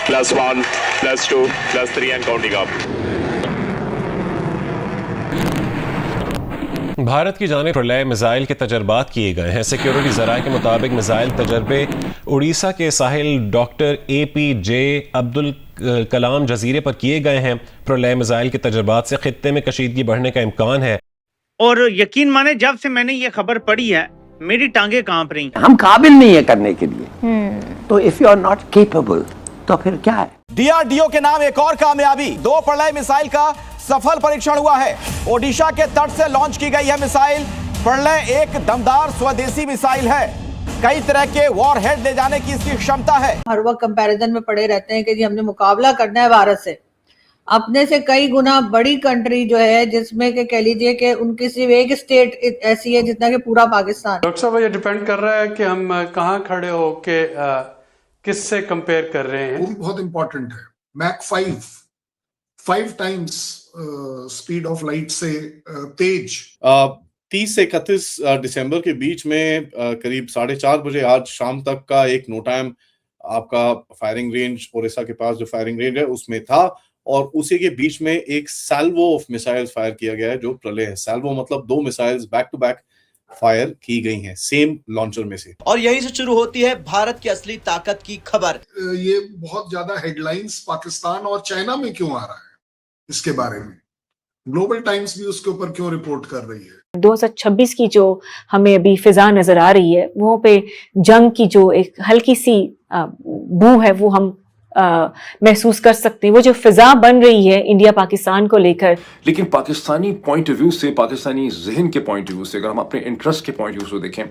+1, +2, +3 and counting up. Bharat की जानिब प्रलय मिसाइल के तजर्बात किए गए हैं। सिक्योरिटी ज़राए के मुताबिक मिसाइल तजर्बे उड़ीसा के साहिल डॉक्टर APJ अब्दुल कलाम जजीरे पर किए गए हैं। प्रलय मिसाइल के तजर्बात से खित्ते में कशीदगी बढ़ने का इम्कान है। और यकीन माने जब से मैंने ये खबर पढ़ी है मेरी टांगे कांप रही। हम काबिल नहीं है करने के लिए, तो if you are not capable तो फिर क्या है। DRDO के नाम एक और कामयाबी, 2 प्रलय मिसाइल का सफल परीक्षण हुआ है। ओडिशा के तट से लॉन्च की गई यह मिसाइल प्रलय एक दमदार स्वदेशी मिसाइल है। कई तरह के वॉरहेड ले जाने की इसकी क्षमता है। हर वक्त कंपैरिजन में पड़े रहते हैं कि जी हमने मुकाबला करना है भारत से, अपने से कई गुना बड़ी कंट्री जो है जिसमें के कह लीजिए कि उनकी सिर्फ एक स्टेट ऐसी है जितना कि पूरा पाकिस्तान। डॉक्टर साहब ये डिपेंड कर रहा है कि हम कहाँ खड़े हो के किससे कंपेयर कर रहे हैं। वो भी बहुत इंपॉर्टेंट है। Mach 5 times speed of light से तेज। 30 से 31 दिसंबर के बीच में करीब 4:30 बजे आज शाम तक का एक नो टाइम आपका फायरिंग रेंज ओडिशा के पास जो फायरिंग रेंज है उसमें था, और उसी के बीच में एक सैल्वो ऑफ मिसाइल्स फायर किया गया है जो प्रलय है। सैल्वो मतलब 2 missiles back to back fire की गई हैं सेम लॉन्चर में से। और यहीं से शुरू होती है भारत की असली ताकत की खबर। ये बहुत ज्यादा हेडलाइंस पाकिस्तान और चाइना में क्यों आ रहा है, इसके बारे में ग्लोबल टाइम्स भी उसके ऊपर क्यों रिपोर्ट कर रही है। 2026 की जो हमें अभी फिजा नजर आ रही है वो पे जंग की जो एक हल्की सी बू है वो हम महसूस कर सकते हैं। वो जो फिजा बन रही है इंडिया पाकिस्तान को लेकर, लेकिन पाकिस्तानी पॉइंट ऑफ व्यू से, पाकिस्तानी जहन के पॉइंट ऑफ व्यू से, अगर हम अपने इंटरेस्ट के पॉइंट ऑफ व्यू से देखें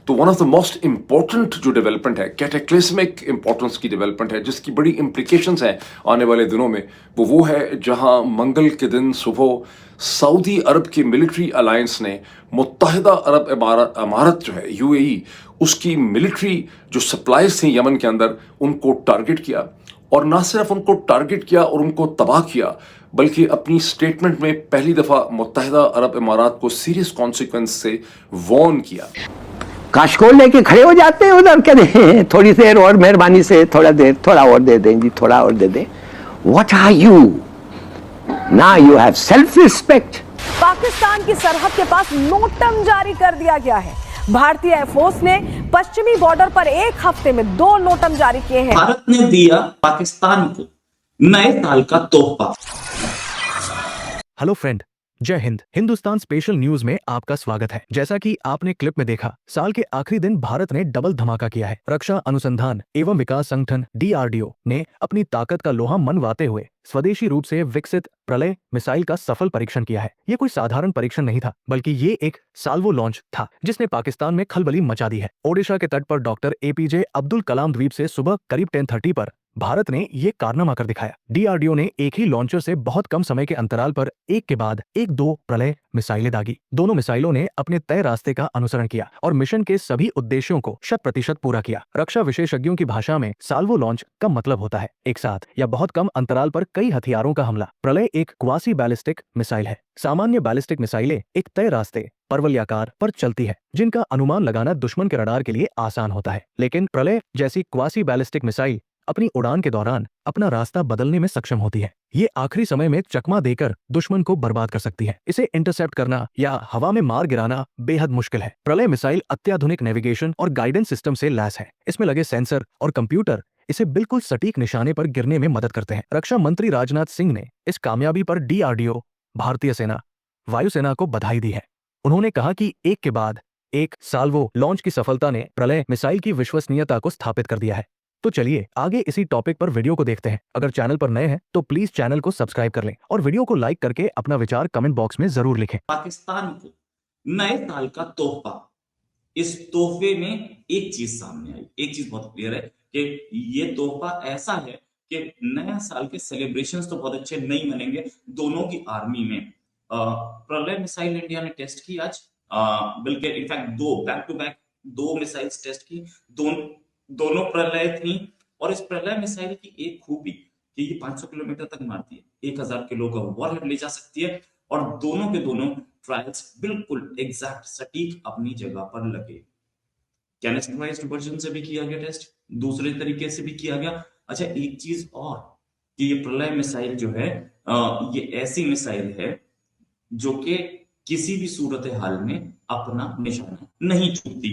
तो one of the most important जो डेवलपमेंट है, कैटेक्लिस्मिक इंपॉर्टेंस की डेवलपमेंट है जिसकी बड़ी इम्प्लीकेशंस हैं आने वाले दिनों में, वो है जहां मंगल के दिन सुबह सऊदी अरब की मिलिट्री अलायंस ने मुत्तहिदा अरब इमारत जो है UAE उसकी मिलिट्री जो सप्लाईज थी यमन के अंदर उनको टारगेट किया, और ना सिर्फ उनको टारगेट किया और उनको तबाह किया बल्कि अपनी स्टेटमेंट में पहली दफा मुत्तहिदा अरब इमारात को सीरियस कॉन्सिक्वेंस से वॉर्न किया। काशकोल लेके खड़े हो जाते हैं उधर, कहते थोड़ी देर और मेहरबानी से थोड़ा और दे दें जी, थोड़ा और दे दें। व्हाट आर यू ना, you have self respect. Pakistan की सरहद के पास नोटम जारी कर दिया गया है। भारतीय एयरफोर्स ने पश्चिमी बॉर्डर पर एक हफ्ते में 2 नोटम जारी किए हैं। भारत ने दिया पाकिस्तान को नए साल का तोहफा। हेलो फ्रेंड, जय हिंद। हिंदुस्तान स्पेशल न्यूज में आपका स्वागत है। जैसा कि आपने क्लिप में देखा, साल के आखिरी दिन भारत ने डबल धमाका किया है। रक्षा अनुसंधान एवं विकास संगठन DRDO ने अपनी ताकत का लोहा मनवाते हुए स्वदेशी रूप से विकसित प्रलय मिसाइल का सफल परीक्षण किया है। ये कोई साधारण परीक्षण नहीं था, बल्कि ये एक साल्वो लॉन्च था जिसने पाकिस्तान में खलबली मचा दी है। ओडिशा के तट पर डॉक्टर APJ अब्दुल कलाम द्वीप से सुबह करीब 10:30 पर भारत ने ये कारनामा कर दिखाया। DRDO ने एक ही लॉन्चर से बहुत कम समय के अंतराल पर एक के बाद एक 2 प्रलय मिसाइलें दागी। दोनों मिसाइलों ने अपने तय रास्ते का अनुसरण किया और मिशन के सभी उद्देश्यों को 100% पूरा किया। रक्षा विशेषज्ञों की भाषा में साल्वो लॉन्च का मतलब होता है एक साथ या बहुत कम अंतराल पर कई हथियारों का हमला। प्रलय एक क्वासी बैलिस्टिक मिसाइल है। सामान्य बैलिस्टिक मिसाइलें एक तय रास्ते परवलयाकार पर चलती है जिनका अनुमान लगाना दुश्मन के रडार के लिए आसान होता है, लेकिन प्रलय जैसी क्वासी बैलिस्टिक मिसाइल अपनी उड़ान के दौरान अपना रास्ता बदलने में सक्षम होती है। ये आखिरी समय में चकमा देकर दुश्मन को बर्बाद कर सकती है। इसे इंटरसेप्ट करना या हवा में मार गिराना बेहद मुश्किल है। प्रलय मिसाइल अत्याधुनिक नेविगेशन और गाइडेंस सिस्टम से लैस है। इसमें लगे सेंसर और कंप्यूटर इसे बिल्कुल सटीक निशाने पर गिरने में मदद करते हैं। रक्षा मंत्री राजनाथ सिंह ने इस कामयाबी पर DRDO, भारतीय सेना, वायुसेना को बधाई दी है। उन्होंने कहा कि एक के बाद एक साल्वो लॉन्च की सफलता ने प्रलय मिसाइल की विश्वसनीयता को स्थापित कर दिया है। तो चलिए आगे इसी टॉपिक पर वीडियो को देखते हैं। अगर चैनल पर नए हैं तो प्लीज चैनल को सब्सक्राइब कर लें और वीडियो को लाइक करके अपना विचार कमेंट बॉक्स में जरूर लिखें। पाकिस्तान को नए साल का तोहफा। इस तोहफे में एक चीज सामने आई, एक चीज बहुत क्लियर है कि ये तोहफा ऐसा है कि नया साल के सेलिब्रेशंस तो बहुत अच्छे नहीं मनेंगे दोनों की आर्मी में। प्रलय मिसाइल इंडिया ने टेस्ट की आज, बल्कि in fact 2 back to back 2 missiles test की, दोनों प्रलय थी। और इस प्रलय मिसाइल की एक खूबी कि ये 500 किलोमीटर तक मारती है, 1000 किलो का वॉरहेड ले जा सकती है, और दोनों के दोनों ट्रायल्स बिल्कुल एग्जैक्ट सटीक अपनी जगह पर लगे। कैनिस्टराइज्ड वर्जन से भी किया गया टेस्ट, दूसरे तरीके से भी किया गया, अच्छा, एक चीज और कि ये प्रलय मिसाइल जो है ये ऐसी मिसाइल है जो कि किसी भी सूरत हाल में अपना निशाना नहीं चूकती।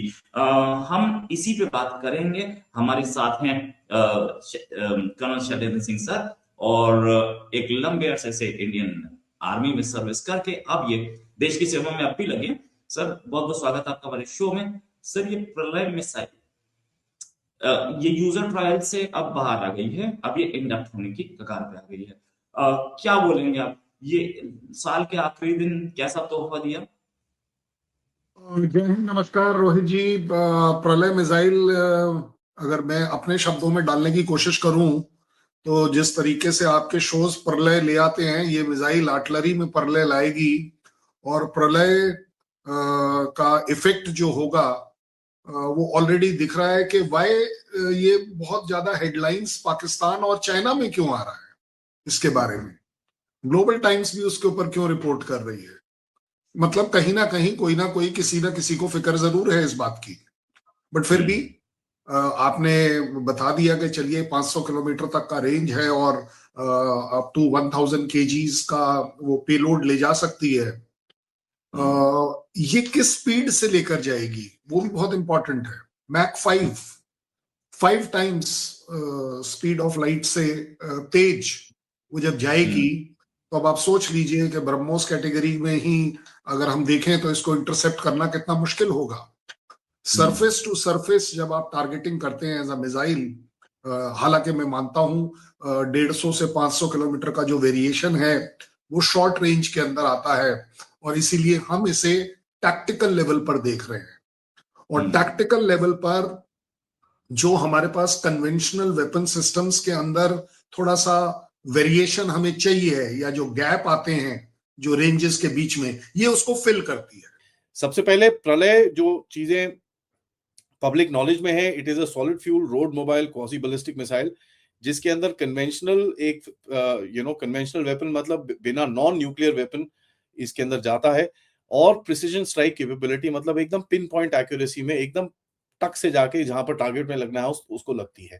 हम इसी पे बात करेंगे। हमारे साथ हैं कर्नल शैलेंद्र सिंह सर, और एक लंबे अरसे से इंडियन आर्मी में सर्विस करके अब ये देश की सेवा में अब भी लगे। सर, बहुत बहुत स्वागत आपका हमारे शो में। सर, ये प्रलय मिसाइल ये यूजर ट्रायल से अब बाहर आ गई है, अब ये इंडक्ट होने की कगार पे आ गई है। क्या बोलेंगे आप, ये साल के आखिरी दिन कैसा तोहफा दिया? जय हिंद, नमस्कार रोहित जी। प्रलय मिसाइल अगर मैं अपने शब्दों में डालने की कोशिश करूं तो जिस तरीके से आपके शोज प्रलय ले आते हैं, ये मिसाइल आर्टिलरी में प्रलय लाएगी और प्रलय का इफेक्ट जो होगा वो ऑलरेडी दिख रहा है कि वाई ये बहुत ज्यादा हेडलाइंस पाकिस्तान और चाइना में क्यों आ रहा है, इसके बारे में ग्लोबल टाइम्स भी उसके ऊपर क्यों रिपोर्ट कर रही है। मतलब कहीं ना कहीं कोई ना कोई किसी ना किसी को फिक्र जरूर है इस बात की, बट फिर भी आपने बता दिया कि चलिए 500 किलोमीटर तक का रेंज है और अप टू 1000 kgs का वो पेलोड ले जा सकती है। ये किस स्पीड से लेकर जाएगी वो भी बहुत इंपॉर्टेंट है। Mach 5 times speed of light से तेज वो जब जाएगी तो अब आप सोच लीजिए कि ब्रह्मोस कैटेगरी में ही अगर हम देखें तो इसको इंटरसेप्ट करना कितना मुश्किल होगा। सरफेस टू सरफेस जब आप टारगेटिंग करते हैं एज अ मिसाइल, हालांकि मैं मानता हूं 150 से 500 किलोमीटर का जो वेरिएशन है वो शॉर्ट रेंज के अंदर आता है और इसीलिए हम इसे टैक्टिकल लेवल पर देख रहे हैं। और टैक्टिकल लेवल पर जो हमारे पास कन्वेंशनल वेपन सिस्टम्स के अंदर थोड़ा सा वेरिएशन हमें चाहिए या जो गैप आते हैं जो रेंजेस के बीच में, ये उसको फिल करती है। सबसे पहले प्रलय जो चीजें पब्लिक नॉलेज में है, it is a solid fuel road mobile quasi ballistic missile, जिसके अंदर कन्वेंशनल एक कन्वेंशनल वेपन मतलब बिना नॉन न्यूक्लियर वेपन इसके अंदर जाता है और प्रिसीजन स्ट्राइक कैपेबिलिटी मतलब एकदम पिन पॉइंट एक्यूरेसी में एकदम टक से जाके जहां पर टारगेट में लगना है उसको लगती है।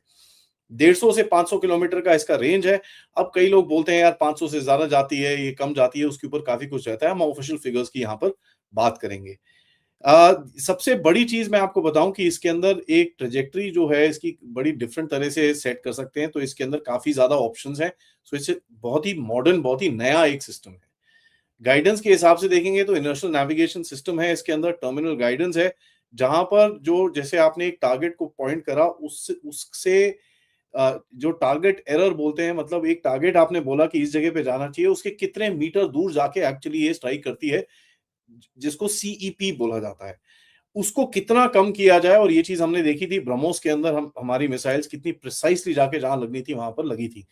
150 से 500 किलोमीटर का इसका रेंज है। अब कई लोग बोलते हैं यार 500 से ज्यादा जाती है, ये कम जाती है, उसके ऊपर काफी कुछ रहता है। हम ऑफिशियल फिगर्स की यहाँ पर बात करेंगे। सबसे बड़ी चीज मैं आपको बताऊं कि इसके अंदर एक ट्रेजेक्टरी जो है इसकी बड़ी डिफरेंट तरह से सेट कर सकते हैं, तो इसके अंदर काफी ज्यादा ऑप्शंस हैं। सो इससे बहुत ही मॉडर्न, बहुत ही नया एक सिस्टम है। गाइडेंस के हिसाब से देखेंगे तो इनर्शियल नेविगेशन सिस्टम है, इसके अंदर टर्मिनल गाइडेंस है, जहां पर जो जैसे आपने एक टारगेट को पॉइंट करा उससे जो टारगेट एरर बोलते हैं, मतलब एक टारगेट आपने बोला कि इस जगह पे जाना चाहिए, उसके कितने मीटर दूर जाके एक्चुअली ये स्ट्राइक करती है, जिसको CEP बोला जाता है, उसको कितना कम किया जाए। और ये चीज हमने देखी थी ब्रह्मोस के अंदर, हमारी मिसाइल्स कितनी प्रिसाइसली जाके जहां लगनी थी वहां पर लगी थी।